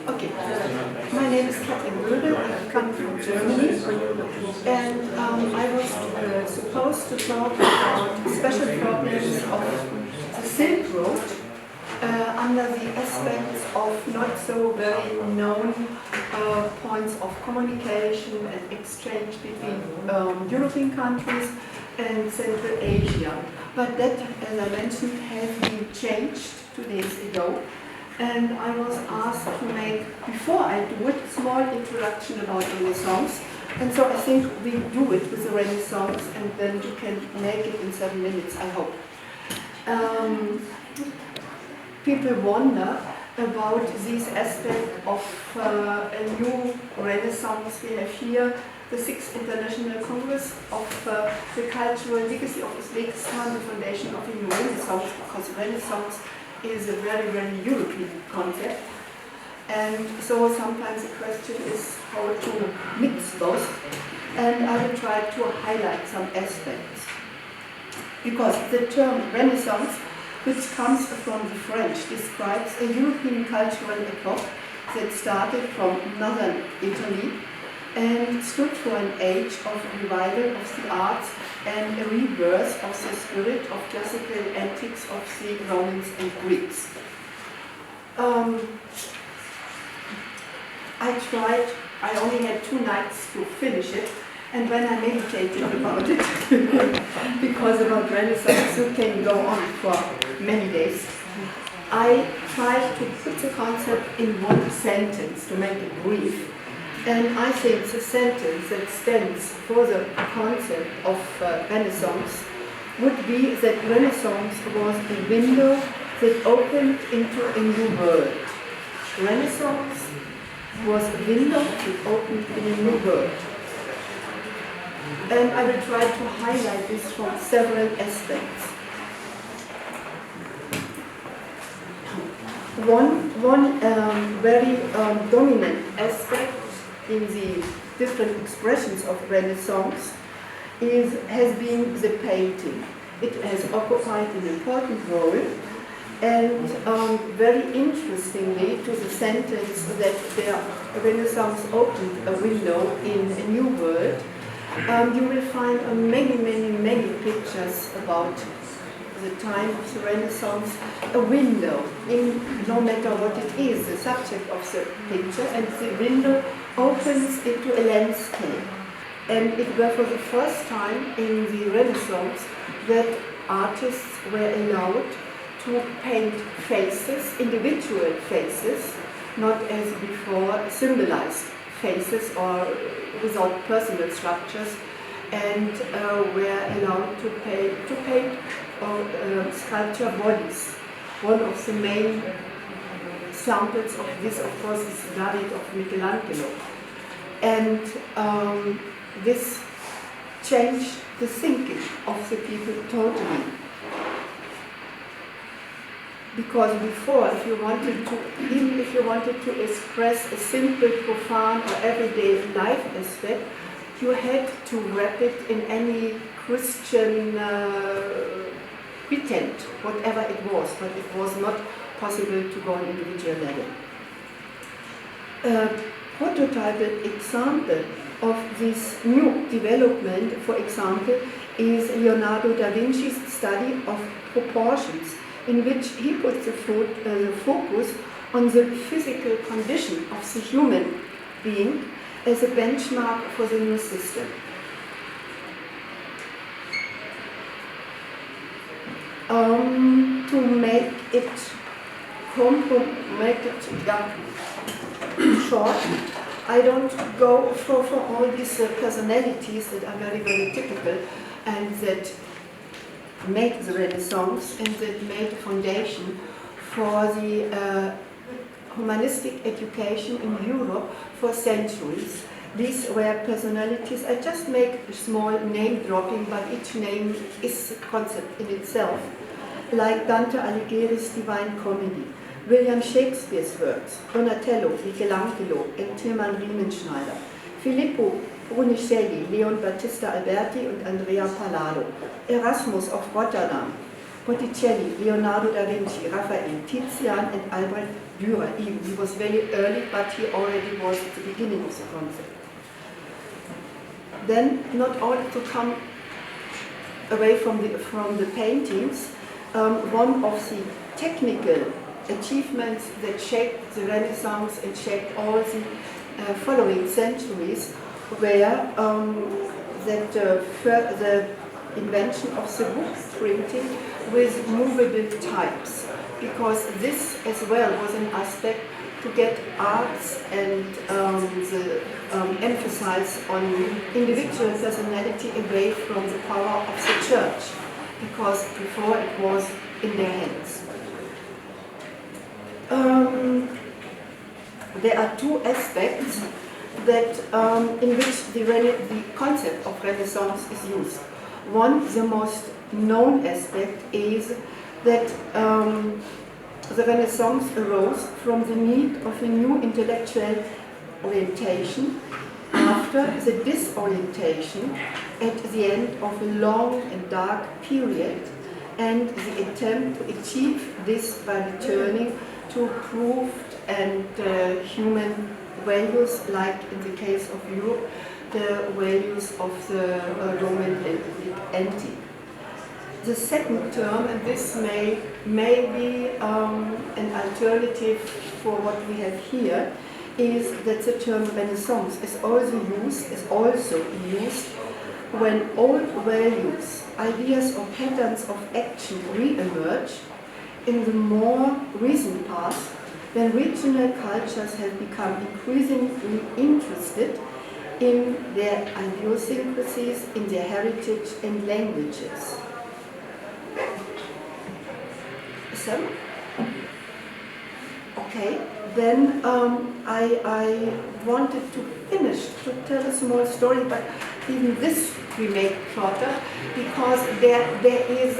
Okay, my name is Kathleen Gobel. I come from Germany, and I was supposed to talk about special problems of the Silk Road under the aspects of not so very known points of communication and exchange between European countries and Central Asia. But that, as I mentioned, has been changed 2 days ago. And I was asked to make, before I do it, a small introduction about Renaissance. And so I think we do it with the Renaissance, and then you can make it in 7 minutes, I hope. People wonder about this aspect of a new Renaissance. We have here the 6th International Congress of the Cultural Legacy of Uzbekistan, the foundation of a new Renaissance, because Renaissance is a very, very European concept. And so sometimes the question is how to mix both. And I will try to highlight some aspects. Because the term Renaissance, which comes from the French, describes a European cultural epoch that started from northern Italy and stood for an age of revival of the arts and a rebirth of the spirit of classical antiques of the Romans and Greeks. I only had 2 nights to finish it, and when I meditated about it, because about Renaissance you can go on for many days, I tried to put the concept in 1 sentence to make it brief. And I think the sentence that stands for the concept of Renaissance would be that Renaissance was a window that opened into a new world. Renaissance was a window that opened in a new world. And I will try to highlight this from several aspects. One very dominant aspect in the different expressions of Renaissance has been the painting. It has occupied an important role, and very interestingly, to the sentence that the Renaissance opened a window in a new world, you will find many pictures about the time of the Renaissance, a window, in no matter what it is, the subject of the picture, and the window opens into a landscape. And it was for the first time in the Renaissance that artists were allowed to paint faces, individual faces, not as before symbolized faces or without personal structures, and were allowed to paint or sculpture bodies. One of the main samples of this, of course, is David of Michelangelo. And this changed the thinking of the people totally. Because before, even if you wanted to express a simple, profane, or everyday life aspect, you had to wrap it in any Christian pretent, whatever it was, but it was not possible to go on individual level. A prototypal example of this new development, for example, is Leonardo da Vinci's study of proportions, in which he puts the focus on the physical condition of the human being as a benchmark for the new system. To make it short, I don't go for all these personalities that are very, very typical and that made the Renaissance and that made a foundation for the humanistic education in Europe for centuries. These were personalities. I just make a small name dropping, but each name is a concept in itself. Like Dante Alighieri's Divine Comedy, William Shakespeare's works, Donatello, Michelangelo, and Tilman Riemenschneider, Filippo Brunicelli, Leon Battista Alberti und Andrea Palladio, Erasmus of Rotterdam, Botticelli, Leonardo da Vinci, Raphael, Tizian, and Albrecht Dürer even. He was very early, but he already was at the beginning of the concept. Then, not only to come away from the paintings, one of the technical achievements that shaped the Renaissance and shaped all the following centuries were the invention of the book printing with movable types, because this as well was an aspect to get arts and the emphasis on individual personality away from the power of the church, because before it was in their hands. There are two aspects that in which the concept of Renaissance is used. One, the most known aspect, is that the Renaissance arose from the need of a new intellectual orientation after the disorientation at the end of a long and dark period, and the attempt to achieve this by returning to proved and human values, like in the case of Europe, the values of the Roman antique. The second term, and this may be an alternative for what we have here, is that the term Renaissance is also used when old values, ideas or patterns of action re-emerge in the more recent past, when regional cultures have become increasingly interested in their idiosyncrasies, in their heritage and languages. So, okay, then I wanted to finish, to tell a small story, but even this we make shorter, because there is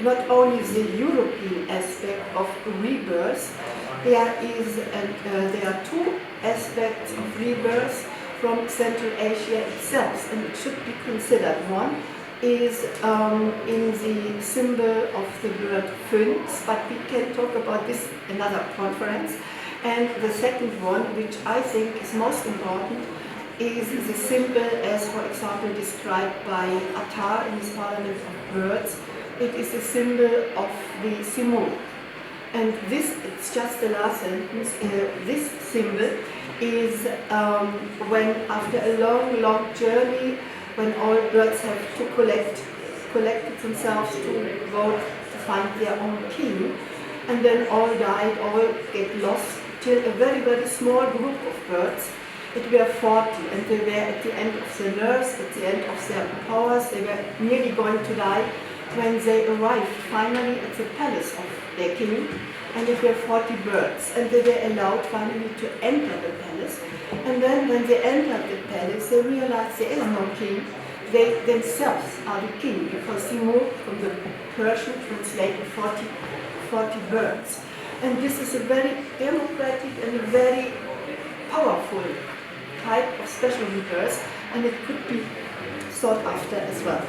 not only the European aspect of rebirth, there are two aspects of rebirth from Central Asia itself, and it should be considered. One is in the symbol of the bird phoenix, but we can talk about this another conference. And the second one, which I think is most important, is the symbol as, for example, described by Attar in his Parliament of Birds. It is a symbol of the simul. And this, it's just the last sentence, this symbol is when after a long journey, when all birds have to collect themselves to vote to find their own king, and then all died, all get lost, till a very small group of birds, it were 40, and they were at the end of their nerves, at the end of their powers, they were nearly going to die, when they arrived finally at the palace of their king, and it were 40 birds, and they were allowed finally to enter the palace. And then when they entered the palace, they realized there is no king. They themselves are the king, because he moved from the Persian translated 40 birds. And this is a very democratic and a very powerful type of special rebirth, and it could be sought after as well.